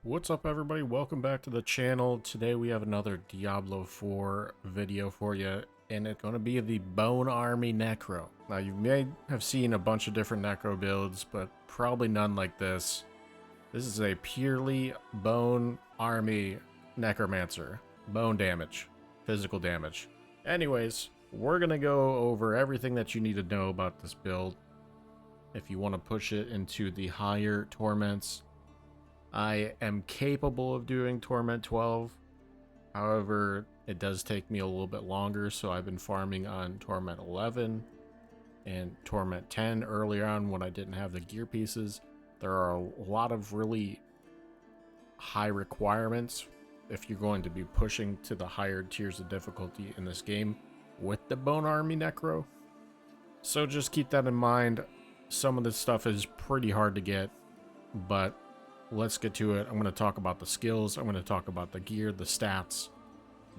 What's up, everybody? Welcome back to the channel. Today we have another Diablo 4 video for you, and it's going to be the Bone Army Necro. Now, you may have seen a bunch of different Necro builds, but probably none like this. This is a purely Bone Army Necromancer. Bone damage. Physical damage. Anyways, we're going to go over everything that you need to know about this build. If you want to push it into the higher torments, I am capable of doing Torment 12. However, it does take me a little bit longer, so I've been farming on Torment 11 and Torment 10 earlier on when I didn't have the gear pieces. There are a lot of really high requirements if you're going to be pushing to the higher tiers of difficulty in this game with the Bone Army Necro. So just keep that in mind. Some of this stuff is pretty hard to get, but let's get to it. I'm going to talk about the skills. I'm going to talk about the gear, the stats,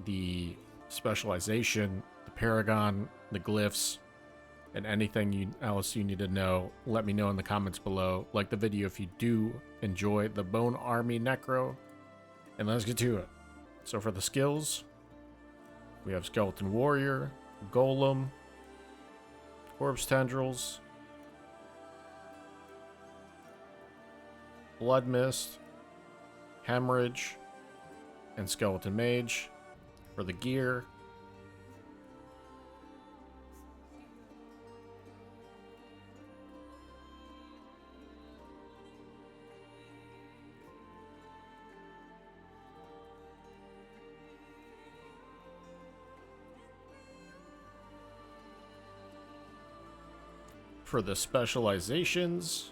the specialization, the paragon, the glyphs, and anything else you need to know. Let me know in the comments below. Like the video if you do enjoy the Bone Army Necro. And let's get to it. So for the skills, we have Skeleton Warrior, Golem, Corpse Tendrils, Blood Mist, Hemorrhage, and Skeleton Mage. For the gear, for the specializations,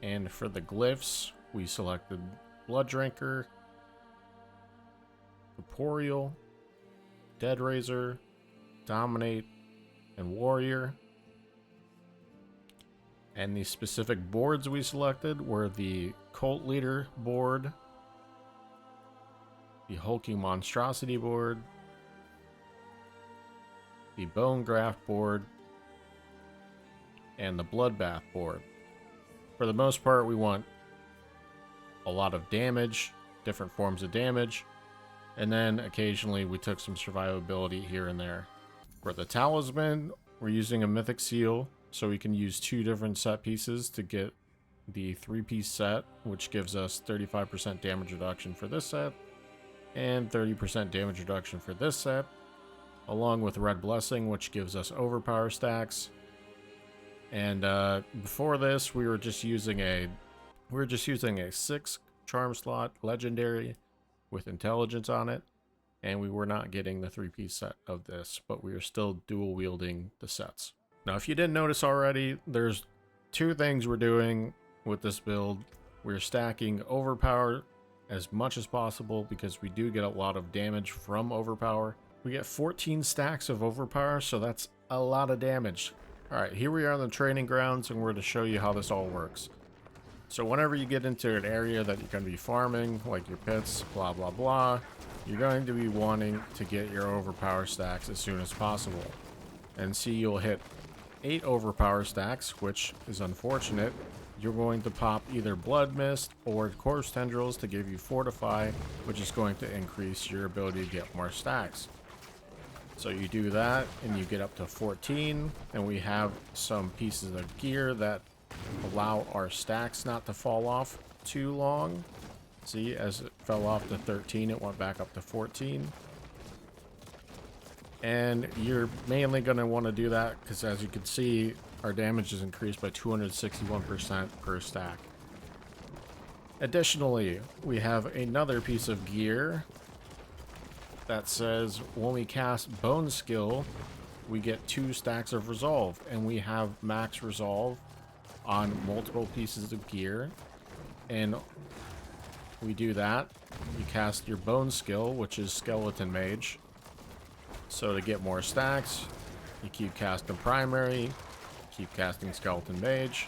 and for the glyphs, we selected Blood Drinker, Corporeal, Dead Raiser, Dominate, and Warrior. And the specific boards we selected were the Cult Leader board, the Hulking Monstrosity board, the Bone Graft board, and the Bloodbath board. For the most part, we want a lot of damage, different forms of damage, and then occasionally we took some survivability here and there. For the talisman, we're using a mythic seal, so we can use two different set pieces to get the 3-piece set, which gives us 35% damage reduction for this set, and 30% damage reduction for this set, along with Red Blessing, which gives us overpower stacks. And before this, we were just using a 6 charm slot legendary with intelligence on it, and we were not getting the 3-piece set of this, but we are still dual wielding the sets. Now, if you didn't notice already, there's two things we're doing with this build. We're stacking overpower as much as possible because we do get a lot of damage from overpower. We get 14 stacks of overpower, so that's a lot of damage. Alright, here we are on the training grounds, and we're going to show you how this all works. So whenever you get into an area that you're going to be farming, like your pits, blah blah blah, you're going to be wanting to get your overpower stacks as soon as possible. And see, you'll hit 8 overpower stacks, which is unfortunate. You're going to pop either Blood Mist or Corpse Tendrils to give you Fortify, which is going to increase your ability to get more stacks. So you do that and you get up to 14, and we have some pieces of gear that allow our stacks not to fall off too long. See, as it fell off to 13, it went back up to 14. And you're mainly going to want to do that because, as you can see, our damage is increased by 261% per stack. Additionally, we have another piece of gear that says when we cast Bone Skill, we get 2 stacks of Resolve, and we have max Resolve on multiple pieces of gear. And we do that, you cast your Bone Skill, which is Skeleton Mage. So to get more stacks, you keep casting Primary, keep casting Skeleton Mage,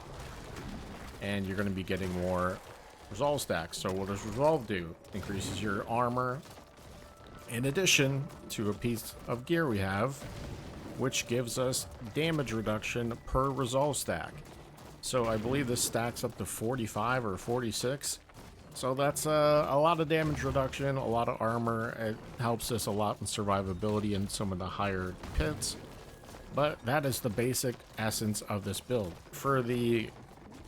and you're going to be getting more Resolve stacks. So what does Resolve do? Increases your armor in addition to a piece of gear we have, which gives us damage reduction per resolve stack. So I believe this stacks up to 45 or 46. So that's a lot of damage reduction, a lot of armor. It helps us a lot in survivability in some of the higher pits. But that is the basic essence of this build. For the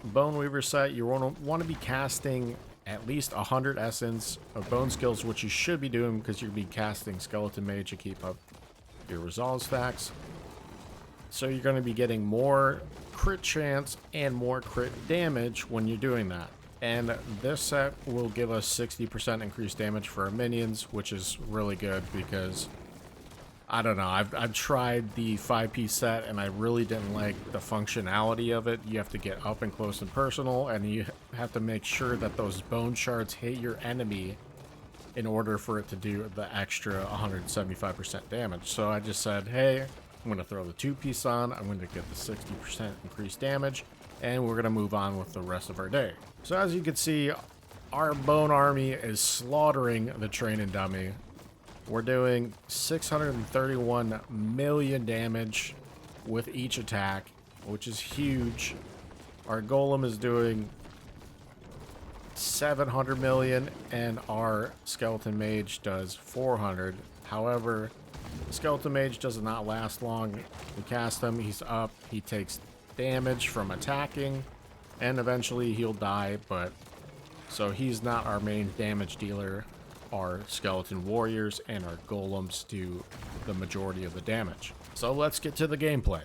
Bone Weaver set, you want to be casting at least 100 essence of bone skills, which you should be doing because you'll be casting Skeleton Mage to keep up your resolve stacks. So you're going to be getting more crit chance and more crit damage when you're doing that. And this set will give us 60% increased damage for our minions, which is really good because, I don't know, I've tried the 5-piece set and I really didn't like the functionality of it. You have to get up and close and personal, and you have to make sure that those bone shards hit your enemy in order for it to do the extra 175% damage. So I just said, hey, I'm going to throw the 2-piece on, I'm going to get the 60% increased damage, and we're going to move on with the rest of our day. So as you can see, our Bone Army is slaughtering the Training Dummy. We're doing 631 million damage with each attack, which is huge. Our Golem is doing 700 million, and our Skeleton Mage does 400. However, Skeleton Mage does not last long. We cast him, he's up, he takes damage from attacking, and eventually he'll die, but so he's not our main damage dealer. Our Skeleton Warriors and our Golems do the majority of the damage. So let's get to the gameplay.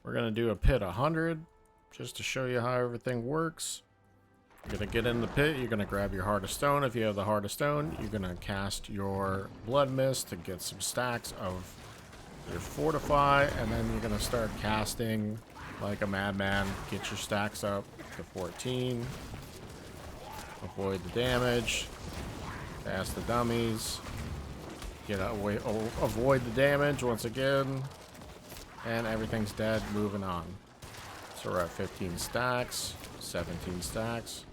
We're going to do a pit 100 just to show you how everything works. You're going to get in the pit, you're going to grab your Heart of Stone. If you have the Heart of Stone, you're going to cast your Blood Mist to get some stacks of your Fortify, and then you're going to start casting like a madman. Get your stacks up to 14. Avoid the damage. Cast the dummies. Avoid the damage once again. And everything's dead. Moving on. So we're at 15 stacks, 17 stacks,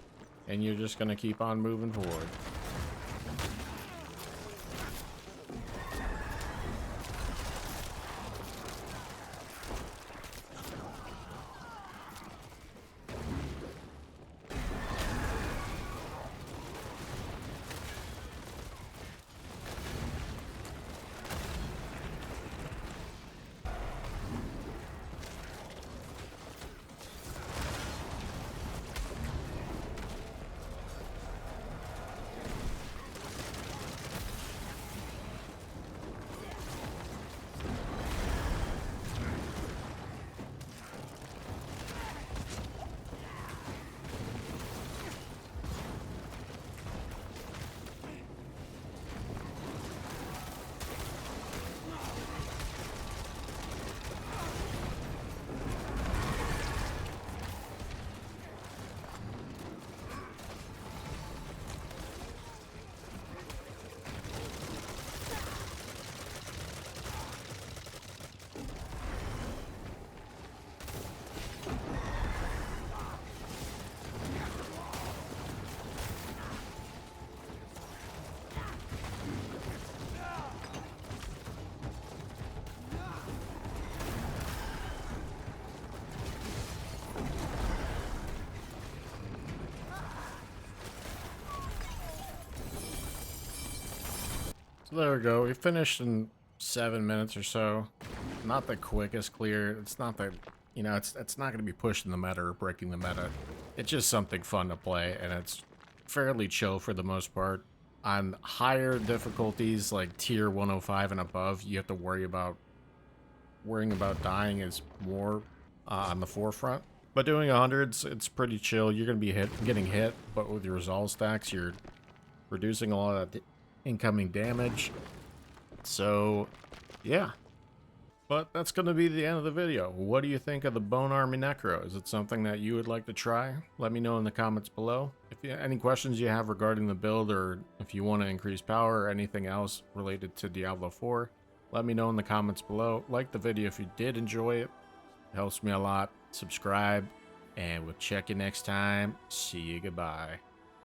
and you're just going to keep on moving forward. So there we go. We finished in 7 minutes or so. Not the quickest clear. It's not that, you know, it's not going to be pushing the meta or breaking the meta. It's just something fun to play, and it's fairly chill for the most part. On higher difficulties, like tier 105 and above, you have to worrying about dying is more on the forefront. But doing 100s, it's pretty chill. You're going to be getting hit, but with your resolve stacks, you're reducing a lot of incoming damage. So, yeah. But that's going to be the end of the video. What do you think of the Bone Army Necro? Is it something that you would like to try? Let me know in the comments below. If you have any questions you have regarding the build, or if you want to increase power or anything else related to Diablo 4, let me know in the comments below. Like the video if you did enjoy it. It helps me a lot. Subscribe, and we'll check you next time. See you. Goodbye.